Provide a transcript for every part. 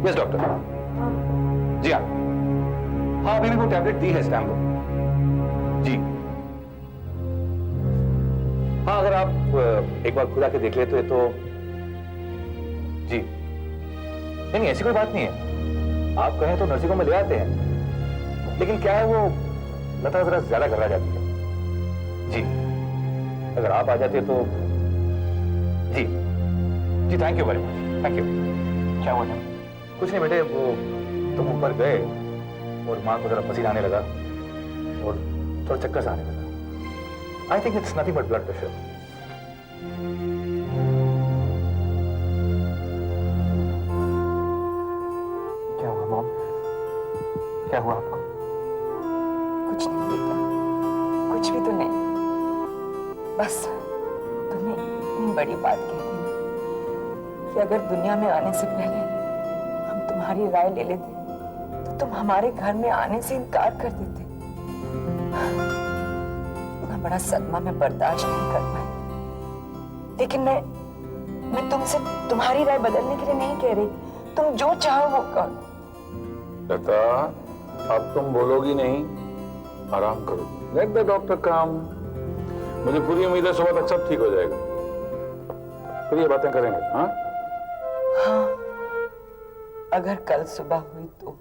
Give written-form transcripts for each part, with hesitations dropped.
Yes doctor. जी हाँ, हाँ अभी भी वो टैबलेट दी है स्टैम्प जी। हाँ अगर आप एक बार खुद आके देख लेते तो जी। नहीं नहीं ऐसी कोई बात नहीं है, आप कहें तो नर्सिंग होम में ले आते हैं, लेकिन क्या है वो लता जरा ज्यादा घबरा जाती है जी। अगर आप आ जाते तो जी जी। Thank you very much, thank you. क्या हुआ था? कुछ नहीं बेटे, वो तुम ऊपर गए और मां को जरा पसीना आने लगा और थोड़ा चक्कर सा आने लगा। I think it's nothing but blood pressure. क्या हुआ मॉम? क्या हुआ आपको? कुछ नहीं बेटा, कुछ भी तो नहीं। बस तुम्हें इतनी बड़ी बात कह दी कि अगर दुनिया में आने से पहले हम तुम्हारी राय ले लेते तो तुम हमारे घर में आने से इनकार कर देते। इतना बड़ा सदमा मैं बर्दाश्त नहीं कर पाई। लेकिन मैं तुमसे तुम्हारी राय बदलने के लिए नहीं कह रही। तुम जो चाहो वो करो। लता, अब तुम बोलोगी नहीं, आराम करो। लेट द डॉक्टर काम। मुझे पूरी उम्मीद है सुबह तक सब ठीक हो जाएगा। फिर ये बातें करेंगे। हाँ हाँ, अगर कल सुबह हुई तो।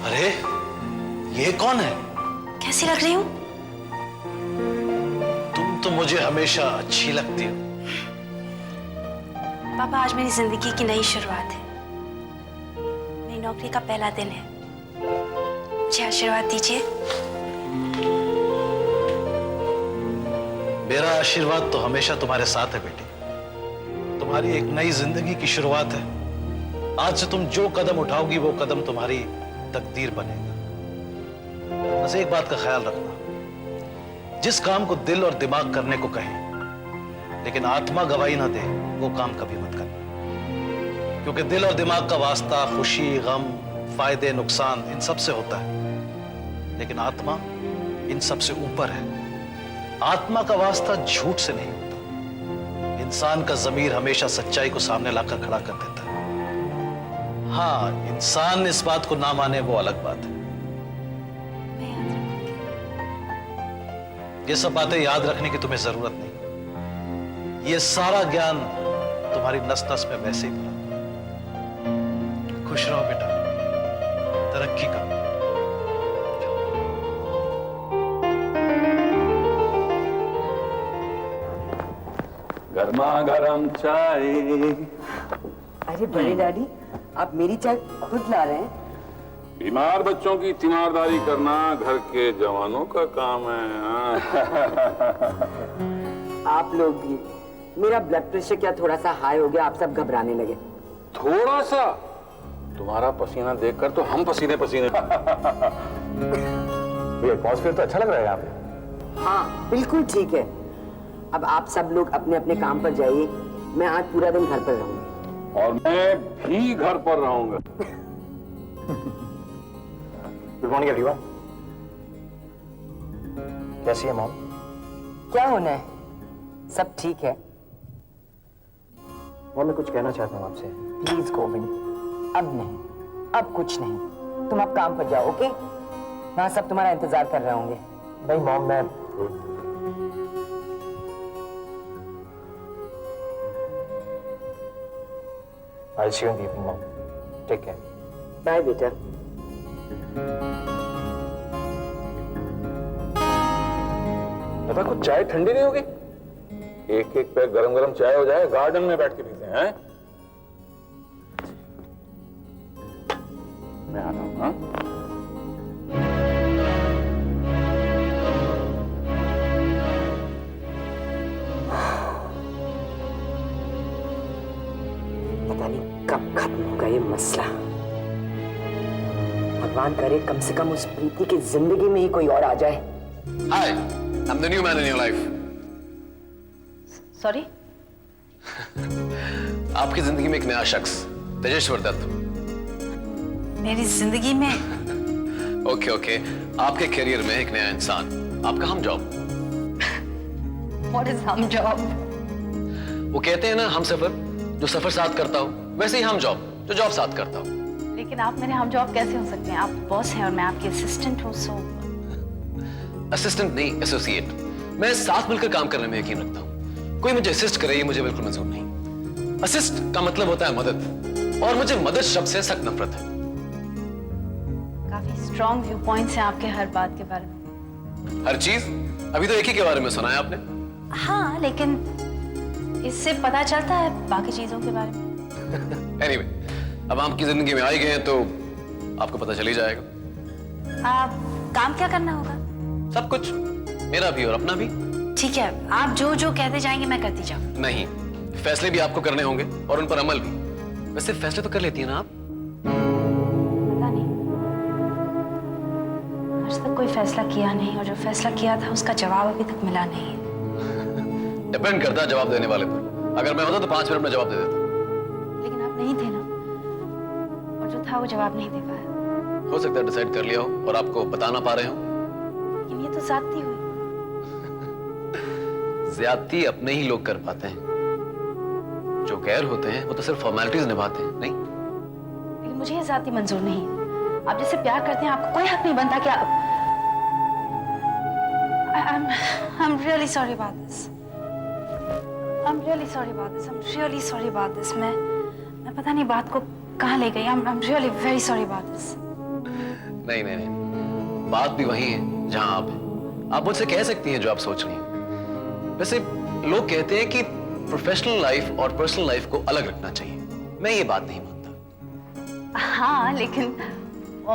अरे ये कौन है? कैसी लग रही हूँ? तुम तो मुझे हमेशा अच्छी लगती हो। पापा, आज मेरी जिंदगी की नई शुरुआत है। मेरी नौकरी का पहला दिन है। मुझे आशीर्वाद दीजिए। मेरा आशीर्वाद तो हमेशा तुम्हारे साथ है बेटी। तुम्हारी एक नई जिंदगी की शुरुआत है। आज से तुम जो कदम उठाओगी वो कदम तुम्हारी तकदीर बनेगा। बस एक बात का ख्याल रखना, जिस काम को दिल और दिमाग करने को कहें लेकिन आत्मा गवाही ना दे, वो काम कभी मत करना। क्योंकि दिल और दिमाग का वास्ता खुशी, गम, फायदे, नुकसान इन सब से होता है, लेकिन आत्मा इन सब से ऊपर है। आत्मा का वास्ता झूठ से नहीं होता। इंसान का ज़मीर हमेशा सच्चाई को सामने लाकर खड़ा कर देता है। हाँ, इंसान इस बात को ना माने वो अलग बात है। मैं याद रखूंगी। ये सब बातें याद रखने की तुम्हें जरूरत नहीं। ये सारा ज्ञान तुम्हारी नस नस में वैसे ही भरा। खुश रहो बेटा, तरक्की करो। गर्मा गर्म चाय। अरे बड़े डैडी, आप मेरी चाय खुद ला रहे हैं? बीमार बच्चों की तीमारदारी करना घर के जवानों का काम है। आप लोग भी। मेरा ब्लड प्रेशर क्या थोड़ा सा हाई हो गया, आप सब घबराने लगे। थोड़ा सा? तुम्हारा पसीना देखकर तो हम पसीने पसीने। ये एटमॉस्फेयर तो अच्छा लग रहा है यहाँ पे। हाँ बिल्कुल ठीक है। अब आप सब लोग अपने अपने काम पर जाइए। मैं आज पूरा दिन घर पर रहूंगी। और मैं भी घर पर रहूंगा। Good morning everyone. कैसी है मॉम? क्या होना है, सब ठीक है। मॉम मैं कुछ कहना चाहता हूँ आपसे। प्लीज गोविंद, अब नहीं, अब कुछ नहीं। तुम अब काम पर जाओ, ओके? वहां सब तुम्हारा इंतजार कर रहे होंगे। नहीं मॉम, मैं I'll see you in the evening, Mom. Take care. Bye बेटा। पता कुछ चाय ठंडी नहीं होगी? एक एक पैक गरम गरम चाय हो जाए, गार्डन में बैठ के पीते हैं। मैं आ रहा हूं। हाँ? पता नहीं कब खत्म होगा ये मसला। भगवान करे कम से कम उस प्रीति की जिंदगी में ही कोई और आ जाए। Hi, I'm the new man in your life. Sorry, आपकी जिंदगी में एक नया शख्स, तेजेश्वर दत्त। मेरी जिंदगी में ओके ओके, आपके करियर में एक नया इंसान, आपका हम जॉब। व्हाट इज हम जॉब? वो कहते हैं ना हम सफर, जो सफर साथ करता हो, वैसे ही हम जॉब, जो जॉब साथ करता हो। लेकिन आप मेरे हम जॉब कैसे हो सकते हैं? आप बॉस हैं और मैं आपकी असिस्टेंट हूँ। सो असिस्टेंट नहीं, एसोसिएट। मैं साथ मिलकर काम करने में यकीन रखता हूँ। कोई मुझे असिस्ट करे ये मुझे बिल्कुल मंजूर नहीं। असिस्ट का मतलब होता है मदद, और मुझे मदद शब्द से सख्त नफरत है। काफी स्ट्रॉन्ग व्यू पॉइंट्स हैं आपके हर बात के बारे में। हर चीज? अभी तो एक ही के बारे में सुना है आपने। हाँ, लेकिन इससे पता चलता है बाकी चीजों के बारे में। Anyway, अब आपकी जिंदगी में आई गए हैं तो आपको पता चल ही जाएगा। आप काम क्या करना होगा? सब कुछ, मेरा भी और अपना भी। ठीक है, आप जो जो कहते जाएंगे मैं करती जाऊँ। नहीं, फैसले भी आपको करने होंगे और उन पर अमल भी। वैसे फैसले तो कर लेती है ना आप? पता नहीं, आज तक कोई फैसला किया नहीं, और जो फैसला किया था उसका जवाब अभी तक मिला नहीं है। डिपेंड करता है जवाब देने वाले पर। अगर मैं होता तो 5 मिनट में जवाब दे देता। लेकिन आप नहीं थे ना, और जो था वो जवाब नहीं दे पाया। हो सकता है डिसाइड कर लिया हो और आपको बता ना पा रहे हो। लेकिन ये तो ज्यादती हुई। ज्यादती अपने ही लोग कर पाते हैं, जो गैर होते हैं वो तो सिर्फ फॉर्मेलिटीज निभाते हैं। नहीं, लेकिन मुझे ये ज्यादती मंजूर नहीं है। आप जैसे प्यार करते हैं आपको कोई हक नहीं बनता कि आप... I'm really sorry about this. I'm really sorry about this. I'm really sorry about this. मैं पता नहीं बात को कहाँ ले गई। I'm really very sorry about this. नहीं नहीं नहीं, बात भी वही है जहां आप हैं। आप मुझसे कह सकती हैं जो आप सोच रही हैं। वैसे लोग कहते हैं कि प्रोफेशनल लाइफ और पर्सनल लाइफ को अलग रखना चाहिए। मैं ये बात नहीं मानता। हाँ, लेकिन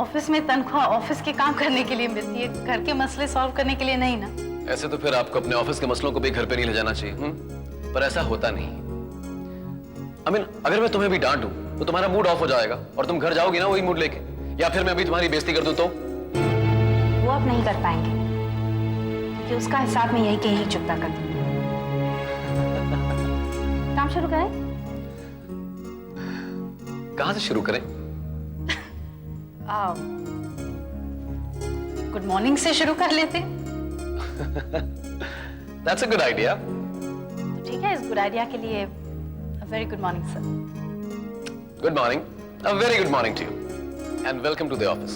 ऑफिस में तनख्वाह ऑफिस के काम करने के लिए मिलती है, घर के मसले सॉल्व करने के लिए नहीं ना। ऐसे तो फिर आपको अपने ऑफिस के मसलों को भी घर पे नहीं ले जाना चाहिए। पर ऐसा होता नहीं। अगर मैं तुम्हें भी डांट दूं तो तुम्हारा मूड ऑफ हो जाएगा और तुम घर जाओगी ना वही मूड लेके। या फिर मैं अभी तुम्हारी बेइज्जती कर दूं तो? वो आप नहीं कर पाएंगे, क्योंकि उसका हिसाब मैं यही के ही चुकता कर दूंगी। काम शुरू करें? कहां से शुरू करें? गुड मॉर्निंग से शुरू कर लेते। That's a good idea. तो ठीक है, इस गुड आइडिया के लिए very good morning sir. Good morning. A very good morning to you. And welcome to the office.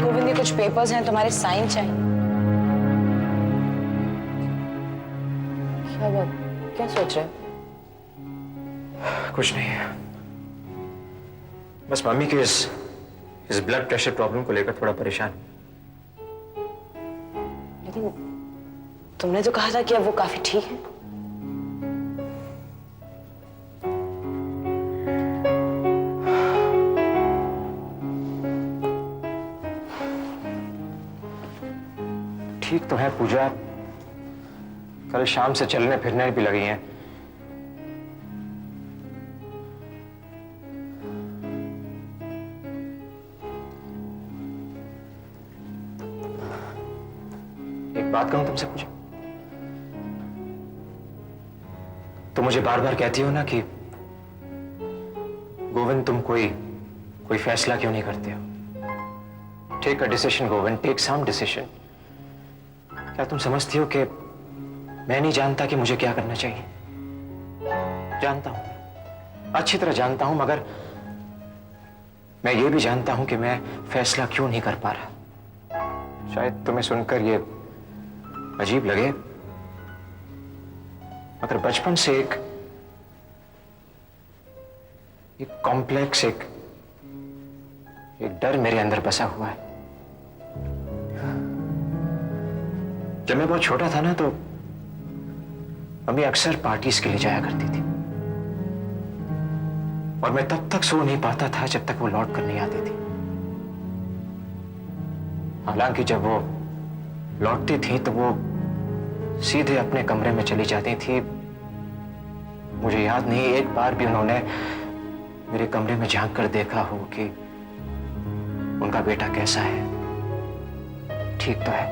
Govind, ये कुछ पेपर्स हैं, तुम्हारे साइन चाहिए। क्या बात, क्या सोच रहे हो? कुछ नहीं, बस मम्मी के इस ब्लड प्रेशर प्रॉब्लम को लेकर थोड़ा परेशान। लेकिन तुमने तो कहा था कि अब वो काफी ठीक है। ठीक तो है पूजा, कल शाम से चलने फिरने भी लगी हैं। एक बात कहूं तुमसे पूजा, तुम मुझे बार बार कहती हो ना कि गोविंद तुम कोई फैसला क्यों नहीं करते हो। Take a decision Govind, take some decision. क्या तुम समझती हो कि मैं नहीं जानता कि मुझे क्या करना चाहिए? जानता हूं, अच्छी तरह जानता हूं, मगर मैं ये भी जानता हूं कि मैं फैसला क्यों नहीं कर पा रहा। शायद तुम्हें सुनकर ये अजीब लगे, मगर बचपन से एक कॉम्प्लेक्स, एक डर मेरे अंदर बसा हुआ है। जब मैं बहुत छोटा था ना, तो मम्मी अक्सर पार्टीज के लिए जाया करती थी। और मैं तब तक सो नहीं पाता था जब तक वो लौट कर नहीं आती थी। हालांकि जब वो लौटती थी तो वो सीधे अपने कमरे में चली जाती थी। मुझे याद नहीं एक बार भी उन्होंने मेरे कमरे में झांक कर देखा हो कि उनका बेटा कैसा है, ठीक तो है।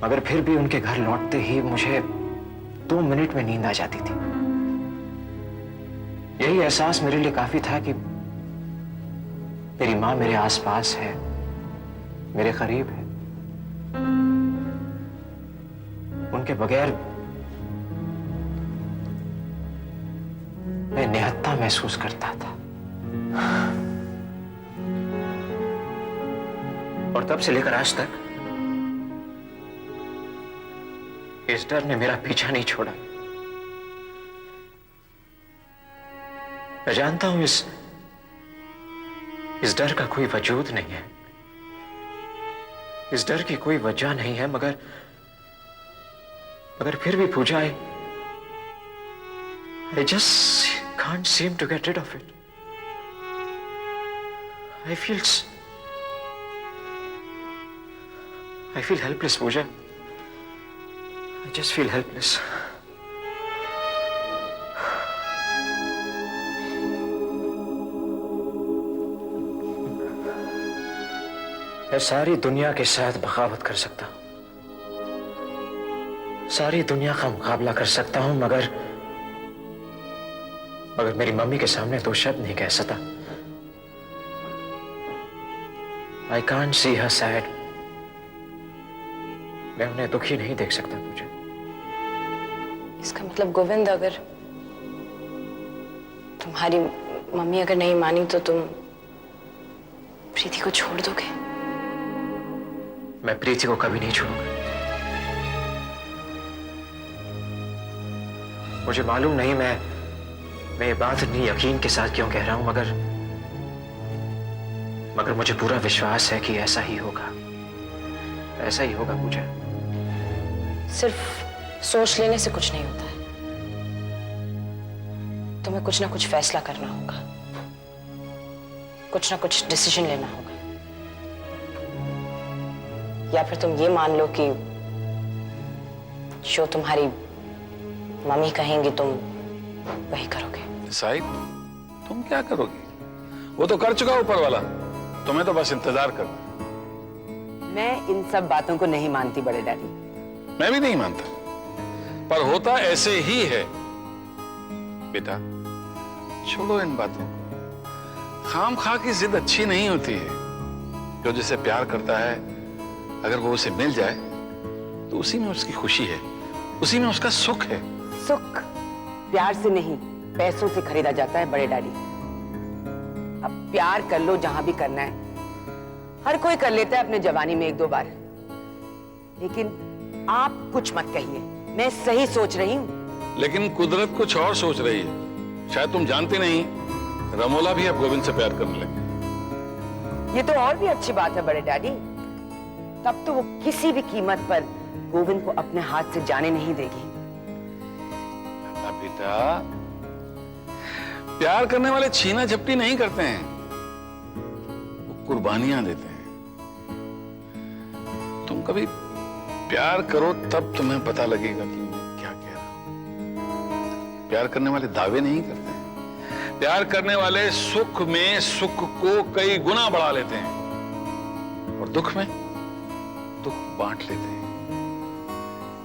मगर फिर भी उनके घर लौटते ही मुझे 2 मिनट में नींद आ जाती थी। यही एहसास मेरे लिए काफी था कि मेरी मां मेरे आसपास है, मेरे करीब है। उनके बगैर मैं निहत्था महसूस करता था। और तब से लेकर आज तक इस डर ने मेरा पीछा नहीं छोड़ा। मैं जानता हूं इस डर का कोई वजूद नहीं है, इस डर की कोई वजह नहीं है, मगर फिर भी पूजा I just can't seem to get rid of it. I feel helpless, Pooja. I just feel helpless. मैं सारी दुनिया के साथ बगावत कर सकता हूं, सारी दुनिया का मुकाबला कर सकता हूं, मगर मेरी मम्मी के सामने 2 शब्द नहीं कह सकता। I can't see her sad. मैं उन्हें दुखी नहीं देख सकता मुझे। इसका मतलब गोविंद, अगर तुम्हारी मम्मी अगर नहीं मानी तो तुम प्रीति को छोड़ दोगे? मैं प्रीति को कभी नहीं छोड़ूंगा। मुझे मालूम नहीं मैं ये बात इतनी यकीन के साथ क्यों कह रहा हूं, मगर मुझे पूरा विश्वास है कि ऐसा ही होगा, ऐसा ही होगा पूजा। सिर्फ सोच लेने से कुछ नहीं होता है, तुम्हें कुछ ना कुछ फैसला करना होगा, कुछ ना कुछ डिसीजन लेना होगा, या फिर तुम ये मान लो कि जो तुम्हारी मम्मी कहेंगी तुम वही करोगे। साहिब, तुम क्या करोगे? वो तो कर चुका ऊपर वाला, तुम्हें तो बस इंतजार करना। मैं इन सब बातों को नहीं मानती बड़े डैडी। मैं भी नहीं मानता, पर होता ऐसे ही है। बेटा, छोड़ो इन बातों को। खाम खा की जिद अच्छी नहीं होती है। जो जिसे प्यार करता है, अगर वो उसे मिल जाए तो उसी में उसकी खुशी है, उसी में उसका सुख है। सुख प्यार से नहीं, पैसों से खरीदा जाता है बड़े डैडी। अब प्यार कर लो जहां भी करना है, हर कोई कर लेता है अपने जवानी में 1-2 बार। लेकिन आप कुछ मत कहिए, मैं सही सोच रही हूं। लेकिन कुदरत कुछ और सोच रही है। शायद तुम जानते नहीं, रमोला भी अब गोविंद से प्यार करने लगी। ये तो और भी अच्छी बात है बड़े डैडी। तब तो वो किसी भी कीमत पर गोविंद को अपने हाथ से जाने नहीं देगी। बेटा, प्यार करने वाले छीना झपटी नहीं करते हैं, वो कुर्बानियां देते हैं। तुम कभी प्यार करो तब तुम्हें पता लगेगा कि मैं क्या कह रहा हूं। प्यार करने वाले दावे नहीं करते हैं। प्यार करने वाले सुख में सुख को कई गुना बढ़ा लेते हैं, और दुख में दुख बांट लेते हैं।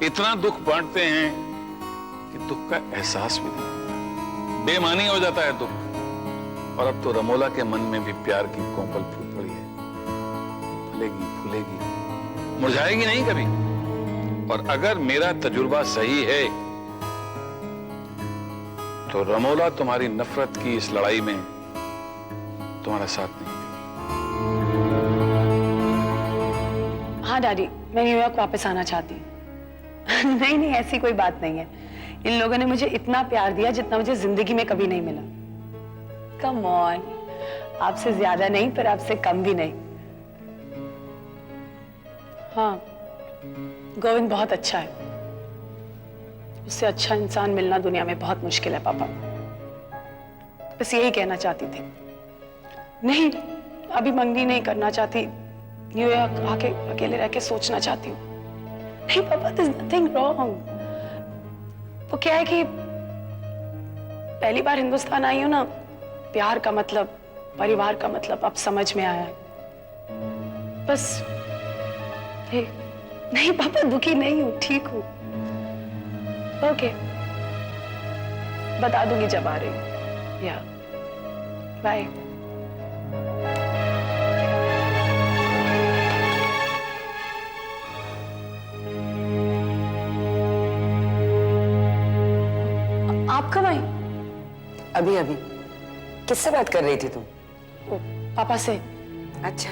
इतना दुख बांटते हैं कि दुख का एहसास भी नहीं होता, बेमानी हो जाता है दुख। और अब तो रमोला के मन में भी प्यार की कोंपल फूट पड़ी है। फलेगी फूलेगी, मुरझाएगी नहीं कभी। और अगर मेरा तजुर्बा सही है तो रमोला तुम्हारी नफरत की इस लड़ाई में तुम्हारा साथ नहीं देगी। हाँ डैडी, मैं न्यूयॉर्क वापस आना चाहती हूँ। नहीं नहीं, ऐसी कोई बात नहीं है। इन लोगों ने मुझे इतना प्यार दिया जितना मुझे जिंदगी में कभी नहीं मिला। कम ऑन, आपसे ज्यादा नहीं पर आपसे कम भी नहीं। हाँ, गोविंद बहुत अच्छा है। उससे अच्छा इंसान मिलना दुनिया में बहुत मुश्किल है पापा। बस यही कहना चाहती थी। नहीं, अभी मंगनी नहीं करना चाहती, न्यूयॉर्क आके अकेले रह के सोचना चाहती हूँ। नहीं पापा, there's nothing wrong। वो क्या है कि पहली बार हिंदुस्तान आई हूं ना, प्यार का मतलब, परिवार का मतलब अब समझ में आया है। बस नहीं पापा, दुखी नहीं हूं, ठीक हूं। ओके, बता दूंगी जब आ रही हूं। या बाय। आप कब आई? अभी अभी। किससे बात कर रही थी तुम? ओ, पापा से। अच्छा,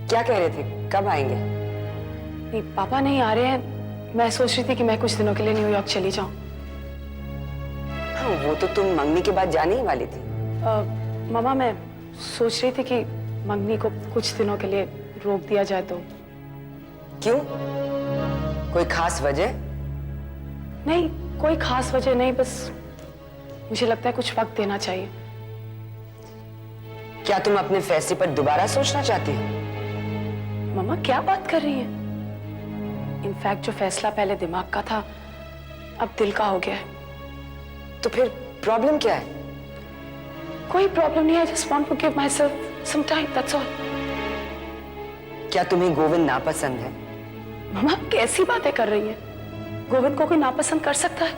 क्या कह रहे थे, कब आएंगे? नहीं, पापा नहीं आ रहे हैं। मैं सोच रही थी कि मैं कुछ दिनों के लिए न्यूयॉर्क चली जाऊं। हाँ, वो तो तुम मंगनी के बाद जाने ही वाली थी। मामा, मैं सोच रही थी कि मंगनी को कुछ दिनों के लिए रोक दिया जाए तो। क्यों? कोई खास वजह? नहीं, कोई खास वजह नहीं, बस मुझे लगता है कुछ वक्त देना चाहिए। क्या तुम अपने फैसले पर दोबारा सोचना चाहती हो? मम्मा, क्या बात कर रही हैं? इनफैक्ट जो फैसला पहले दिमाग का था, अब दिल का हो गया है। तो फिर प्रॉब्लम क्या है? कोई प्रॉब्लम नहीं है। I just want to give myself some time, that's all। क्या तुम्हें गोविंद नापसंद है? मम्मा, कैसी बातें कर रही हैं? गोविंद को कोई नापसंद कर सकता है?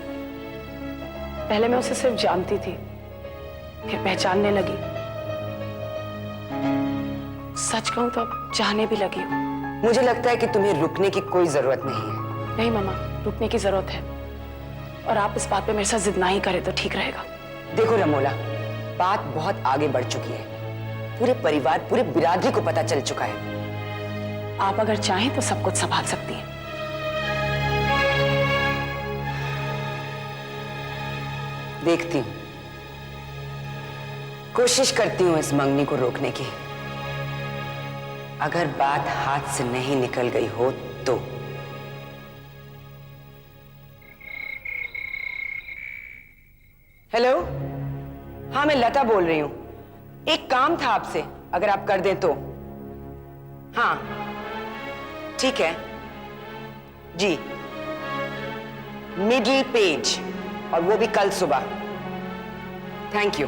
पहले मैं उसे सिर्फ जानती थी, फिर पहचानने लगी। सच कहूं तो अब चाहने भी लगी हूं। मुझे लगता है कि तुम्हें रुकने की कोई जरूरत नहीं है। नहीं मम्मा, रुकने की जरूरत है, और आप इस बात पे मेरे साथ जिद ना ही करें तो ठीक रहेगा। देखो रमोला, बात बहुत आगे बढ़ चुकी है। पूरे परिवार, पूरी बिरादरी को पता चल चुका है। आप अगर चाहें तो सब कुछ संभाल सकती हैं। देखती हूं, कोशिश करती हूं इस मंगनी को रोकने की। अगर बात हाथ से नहीं निकल गई हो तो। हेलो, हाँ मैं लता बोल रही हूं। एक काम था आपसे, अगर आप कर दें तो। हाँ ठीक है जी, मिडिल पेज, और वो भी कल सुबह। Thank you.